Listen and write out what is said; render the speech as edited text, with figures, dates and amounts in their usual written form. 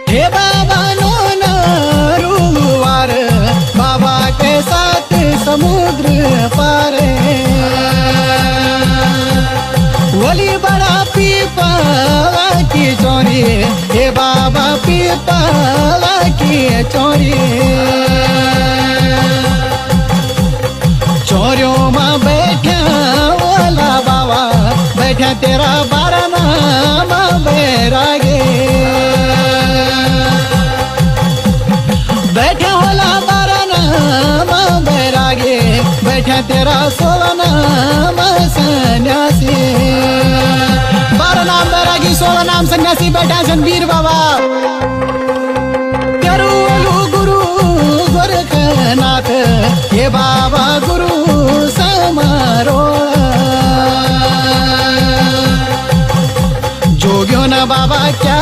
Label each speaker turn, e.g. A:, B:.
A: हे बाबा नोन रुवार बाबा के साथ समुद्र पार वली बड़ा पीपला की चोरी हे बाबा पीपला की चोरी चोरियों में बैठा वाला बाबा बैठा तेरा बारना बैरागे बैठा वाला बारना बैरागे बैठा तेरा 16 नाम सन्यासी 12 नाम बैरागी 16 नाम सन्यासी बैठा रणवीर बाबा गुरु गोरखनाथ हे बाबा गुरु समारो जोगियों ना बाबा क्या